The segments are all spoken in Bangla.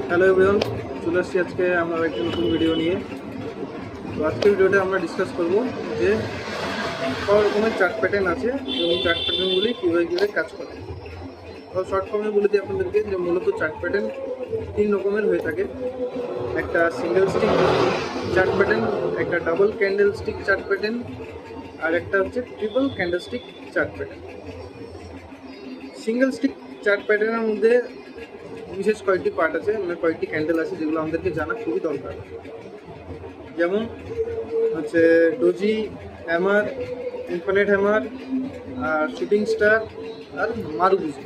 হ্যালো এভরিওয়ান, চলে আসছি আজকে আমরা একটা নতুন ভিডিও নিয়ে। তো আজকের ভিডিওতে আমরা ডিসকাস করব যে কত রকমের চার্ট প্যাটার্ন আছে এবং চার্ট প্যাটার্নগুলি কীভাবে কাজ করে। তো শর্ট ফর্মে বলে দিই আপনাদেরকে যে মূলত চার্ট প্যাটার্ন তিন রকমের হয়ে থাকে। একটা সিঙ্গেল স্টিক চার্ট প্যাটার্ন, একটা double candle stick chart pattern, আর একটা হচ্ছে triple candle stick chart pattern. Single stick chart প্যাটার্নের মধ্যে বিশেষ কয়েকটি পার্ট আছে, মানে কয়েকটি ক্যান্ডেল আছে যেগুলো আমাদেরকে জানা খুবই দরকার। যেমন হচ্ছে ডোজি, হ্যামার, ইনফিনিট হ্যামার, আর শুটিং স্টার, আর মারুগুজি।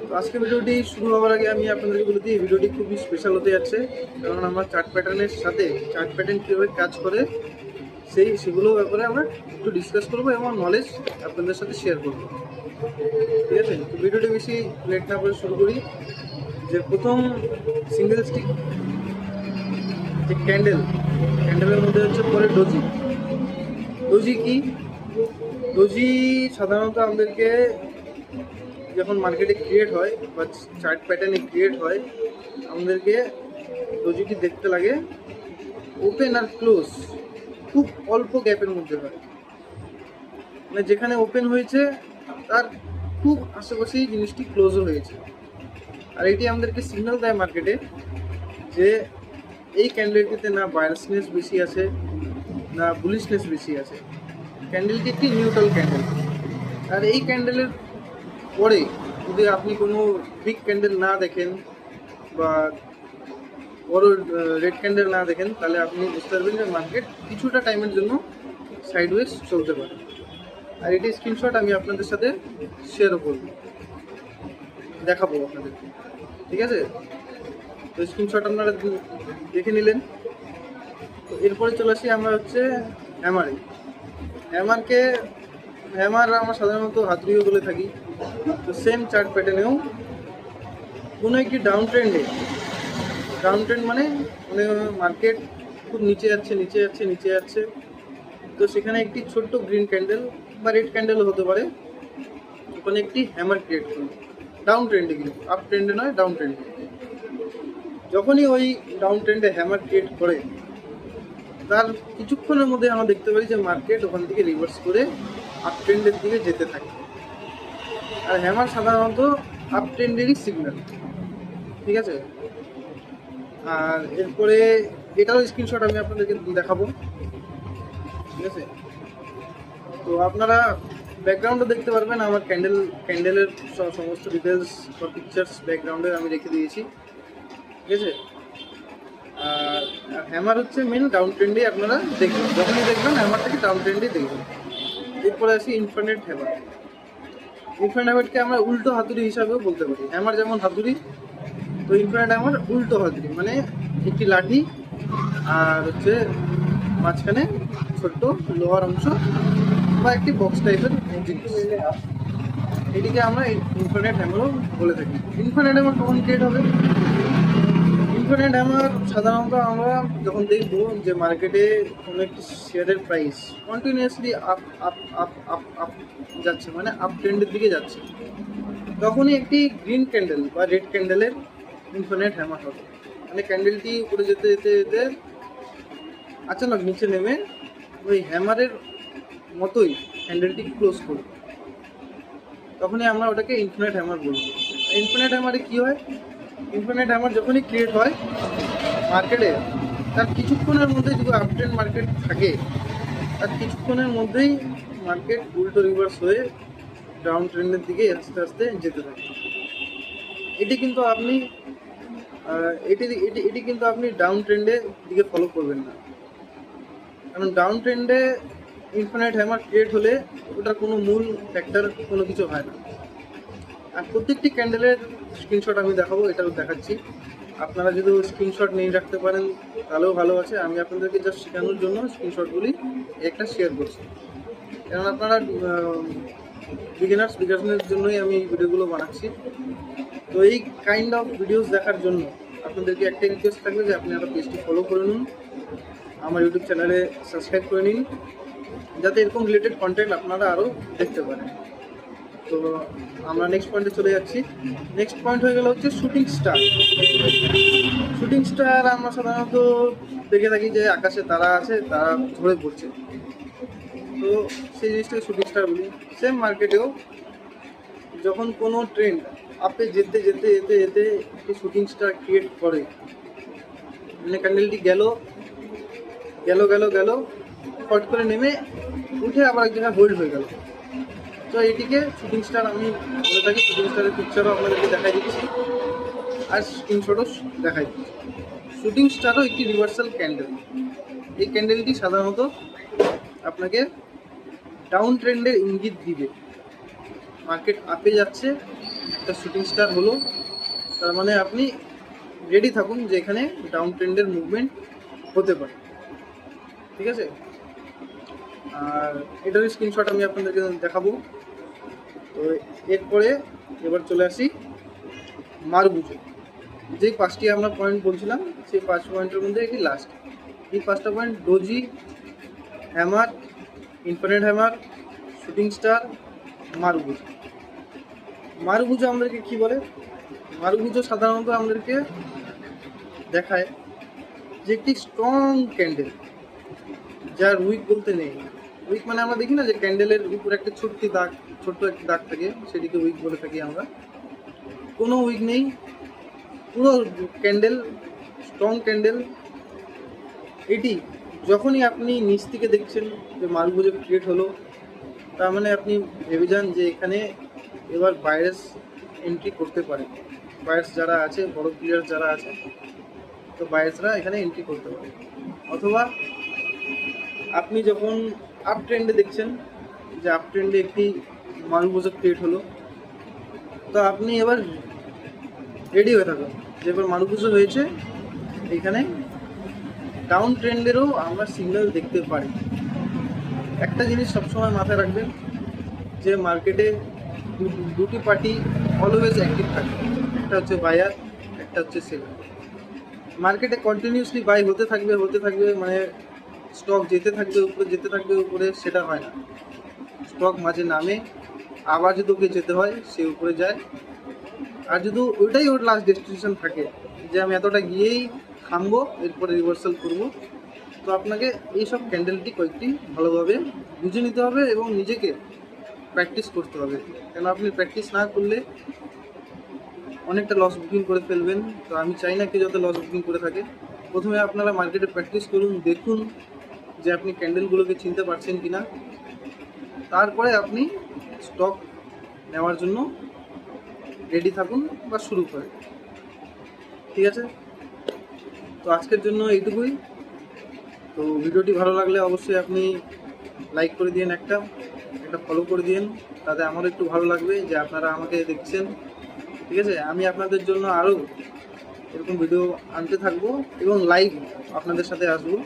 তো আজকে ভিডিওটি শুরু হওয়ার আগে আমি আপনাদেরকে বলে দিই, এই ভিডিওটি খুবই স্পেশাল হতে যাচ্ছে, কারণ আমরা চার্ট প্যাটার্নের সাথে চার্ট প্যাটার্ন কীভাবে কাজ করে সেগুলোর ব্যাপারে আমরা একটু ডিসকাস করবো এবং নলেজ আপনাদের সাথে শেয়ার করবো। ঠিক আছে, তো ভিডিওটি বেশি লেট না করে শুরু করি। যে প্রথম সিঙ্গেল স্টিক যে ক্যান্ডেলের মধ্যে হচ্ছে পরে ডোজি। ডোজি কি? ডোজি সাধারণত আমাদেরকে যখন মার্কেটে ক্রিয়েট হয় বা চার্ট প্যাটার্নে ক্রিয়েট হয়, আমাদেরকে ডোজিটি দেখতে লাগে ওপেন আর ক্লোজ খুব অল্প গ্যাপের মধ্যে হয়। মানে যেখানে ওপেন হয়েছে তার খুব আশেপাশেই জিনিসটি ক্লোজও হয়েছে। আর এটি আমাদেরকে সিগন্যাল দেয় মার্কেটে যে এই ক্যান্ডেলটিতে না বায়ার্সনেস বেশি আছে না বুলিশনেস বেশি আছে। ক্যান্ডেলটি একটি নিউট্রাল ক্যান্ডেল। আর এই ক্যান্ডেলের পরে যদি আপনি কোনো বিগ ক্যান্ডেল না দেখেন বা বড় রেড ক্যান্ডেল না দেখেন, তাহলে আপনি বুঝতে পারবেন যে মার্কেট কিছুটা টাইমের জন্য সাইডওয়েজ চলতে পারে। আর এটি স্ক্রিনশট আমি আপনাদের সাথে শেয়ারও করব, দেখাবো আপনাদেরকে। ঠিক আছে, তো স্ক্রিনশট আপনারা দেখে নিলেন। তো এরপরে চলে আসি আমরা হচ্ছে হ্যামারে। হ্যামার আমরা সাধারণত হাতুড়িও বলে থাকি। তো সেম চার্ট প্যাটার্নেও কোনো একটি ডাউন ট্রেন্ড মানে মার্কেট খুব নিচে যাচ্ছে। তো সেখানে একটি ছোট্ট গ্রিন ক্যান্ডেল বা রেড ক্যান্ডেলও হতে পারে, ওখানে একটি হ্যামার ক্রিয়েট করবে ডাউন ট্রেন্ডে, কিন্তু আপ ট্রেন্ডে নয়, ডাউন ট্রেন্ডে। যখনই ওই ডাউন ট্রেন্ডে হ্যামার ক্রিয়েট করে, তার কিছুক্ষণের মধ্যে আমরা দেখতে পারি যে মার্কেট ওখান থেকে রিভার্স করে আপ ট্রেন্ডের দিকে যেতে থাকে। আর হ্যামার সাধারণত আপ ট্রেন্ডেরই সিগন্যাল। ঠিক আছে, আর এরপরে এটারও স্ক্রিনশট আমি আপনাদেরকে দেখাবো। ঠিক আছে, তো আপনারা ব্যাকগ্রাউন্ডে দেখতে পারবেন আমার ক্যান্ডেলের সমস্ত ডিটেলস বা পিকচার্স ব্যাকগ্রাউন্ডে আমি রেখে দিয়েছি। ঠিক আছে, আর হ্যামার হচ্ছে মেন ডাউন ট্রেন্ডে আপনারা দেখবেন, যখনই দেখবেন হ্যামারটাকে ডাউন ট্রেন্ডেই দেখবেন। এরপরে আসি ইনফিনিট হ্যামারকে আমরা উল্টো হাতুড়ি হিসাবেও বলতে পারি। হ্যামার যেমন হাতুড়ি, তো ইনফিনিট হ্যামার উল্টো হাতুড়ি, মানে একটি লাঠি আর হচ্ছে মাঝখানে ছোট্ট লোহার অংশ বা একটি বক্স টাইপের জিনিস। এটিকে আমরা ইনফিনিট হ্যামারও বলে থাকি। ইনফিনিট হ্যামার কখন ক্রিয়েট হবে? ইনফিনিট হ্যামার সাধারণত আমরা যখন দেখব যে মার্কেটে কোনো একটি শেয়ারের প্রাইস কন্টিনিউয়াসলি আপ যাচ্ছে, মানে আপ ট্রেন্ডের দিকে যাচ্ছে, তখনই একটি গ্রিন ক্যান্ডেল বা রেড ক্যান্ডেলের ইনফিনিট হ্যামার হবে। মানে ক্যান্ডেলটি উপরে যেতে যেতে যেতে আচানক নিচে নেমে ওই হ্যামারের মতোই ক্যান্ডেলটি ক্লোজ করবে, তখনই আমরা ওটাকে ইনফিনিট হ্যামার বলবো। ইনফিনিট হ্যামারে কী হয়? ইনফিনিট হ্যামার যখনই ক্রিয়েট হয় মার্কেটে, তার কিছুক্ষণের মধ্যে যদি আপ ট্রেন্ড মার্কেট থাকে, তার কিছুক্ষণের মধ্যেই মার্কেট উল্টো রিভার্স হয়ে ডাউন ট্রেন্ডের দিকে আস্তে আস্তে যেতে থাকে। এটি কিন্তু আপনি ডাউন ট্রেন্ডের দিকে ফলো করবেন না, কারণ ডাউন ট্রেন্ডে ইনফিনিট হ্যামার ক্রিয়েট হলে ওটার কোনো মূল ফ্যাক্টর কোনো কিছু হয় না। আর প্রত্যেকটি ক্যান্ডেলের স্ক্রিনশট আমি দেখাবো, এটাও দেখাচ্ছি। আপনারা যদি স্ক্রিনশট নিয়ে রাখতে পারেন তাহলেও ভালো আছে। আমি আপনাদেরকে জাস্ট শেখানোর জন্য স্ক্রিনশটগুলি একটা শেয়ার করছি, কারণ আপনারা বিগিনার্সদের জন্যই আমি এই ভিডিওগুলো বানাচ্ছি। তো এই কাইন্ড অফ ভিডিওস দেখার জন্য আপনাদেরকে একটা রিকোয়েস্ট থাকবে যে আপনি আমার পেজটি ফলো করে নিন, আমার ইউটিউব চ্যানেলে সাবস্ক্রাইব করে নিন, যাতে এরকম রিলেটেড কন্টেন্ট আপনারা আরও দেখতে পারেন। তো আমরা নেক্সট পয়েন্টে চলে যাচ্ছি। নেক্সট পয়েন্ট হয়ে গেল হচ্ছে শুটিং স্টার। শুটিং স্টার আমরা সাধারণত দেখে থাকি যে আকাশে তারা আছে, তারা ঝরে পড়ছে, তো সেই জিনিসটাকে শুটিং স্টার বলি। সেম মার্কেটেও যখন কোনো ট্রেন্ড আপে যেতে যেতে যেতে যেতে একটি শুটিং স্টার ক্রিয়েট করে, মানে ক্যান্ডেলটি গেল গেল গেল গেল ফট করে নেমে উঠে আবার এক জায়গায় হোল্ড হয়ে গেল, তো এটিকে শুটিং স্টার আমি বলে থাকি। শুটিং স্টারের পিকচারও আপনাদেরকে দেখাই দিচ্ছি আর স্ক্রিনশটও দেখাই দিচ্ছি। শুটিং স্টারও একটি রিভার্সাল ক্যান্ডেল। এই ক্যান্ডেলটি সাধারণত আপনাকে ডাউন ট্রেন্ডের ইঙ্গিত দিবে। মার্কেট আপে যাচ্ছে, একটা শুটিং স্টার হলো, তার মানে আপনি রেডি থাকুন যে এখানে ডাউন ট্রেন্ডের মুভমেন্ট হতে পারে, ঠিক আছে। আর এটার স্ক্রিনশট আমি আপনাদেরকে দেখাবো। তো এরপরে এবার চলে আসি মারুবুজো। যে 5টি আমরা পয়েন্ট বলছিলাম সেই 5 পয়েন্টের মধ্যে একটি লাস্ট। এই 5টা point doji, hammer, infinite hammer, shooting star, marubozu. Marubozu আমাদেরকে কি বলে? মারুবুজো সাধারণত আমাদেরকে দেখায় যে একটি স্ট্রং ক্যান্ডেল যার উইক বলতে নেই। উইক মানে আমরা দেখি না যে ক্যান্ডেলের উপর একটা ছোট্ট একটা দাগ থাকে, সেটিকে উইক বলে থাকি আমরা। কোনো উইক নেই, পুরো ক্যান্ডেল স্ট্রং ক্যান্ডেল। এটি যখনই আপনি নিচ থেকে দেখছেন যে মারুবুজো ক্রিয়েট হলো, তার মানে আপনি ভেবে যান যে এখানে এবার বাইরেস এন্ট্রি করতে পারে। বাইরেস যারা আছে, বড় প্লেয়ার যারা আছে, তো বাইরেসরা এখানে এন্ট্রি করতে পারে। অথবা আপনি যখন আপ ট্রেন্ডে দেখছেন যে আপ ট্রেন্ডে একটি মারুবুজো ক্রিয়েট হলো, তো আপনি এবার রেডি হয়ে থাকুন যে এবার মারুবুজো হয়েছে, এখানে ডাউন ট্রেন্ডেরও আমরা সিগন্যাল দেখতে পারি। একটা জিনিস সবসময় মাথায় রাখবেন যে মার্কেটে দুটি পার্টি অলওয়েজ অ্যাক্টিভ থাকে, একটা হচ্ছে বায়ার, একটা হচ্ছে সেলার। মার্কেটে কন্টিনিউসলি বাই হতে থাকবে মানে স্টক যেতে থাকবে উপরে, সেটা হয় না। স্টক মাঝে নামে, আবার যদি ওকে যেতে হয় সে উপরে যায়। আর যদি ওইটাই ওর লাস্ট ডেস্টিনেশন থাকে যে আমি এতটা গিয়েই থামবো, এরপরে রিভার্সাল করবো, তো আপনাকে এইসব ক্যান্ডেলটি কয়েকটি ভালোভাবে বুঝে নিতে হবে এবং নিজেকে প্র্যাকটিস করতে হবে। কেন আপনি প্র্যাকটিস না করলে অনেকটা লস বুকিং করে ফেলবেন। তো আমি চাই না কেউ যাতে লস বুকিং করে থাকে। প্রথমে আপনারা মার্কেটে প্র্যাকটিস করুন, দেখুন যে আপনি ক্যান্ডেলগুলোকে চিনতে পারছেন কি না, তারপরে আপনি স্টক নেওয়ার জন্য রেডি থাকুন বা শুরু করেন, ঠিক আছে। তো আজকের জন্য এইটুকুই। তো ভিডিওটি ভালো লাগলে অবশ্যই আপনি লাইক করে দিন, একটা ফলো করে দিন, তাতে আমারও একটু ভালো লাগবে যে আপনারা আমাকে দেখছেন, ঠিক আছে। আমি আপনাদের জন্য আরও এরকম ভিডিও আনতে থাকবো এবং লাইভ আপনাদের সাথে আসবো,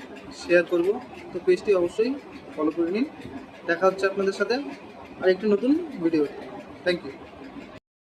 শেয়ার করব। তো পেজটি অবশ্যই ফলো করে নিন। দেখা হচ্ছে আপনাদের সাথে আর একটি নতুন ভিডিও। Thank you.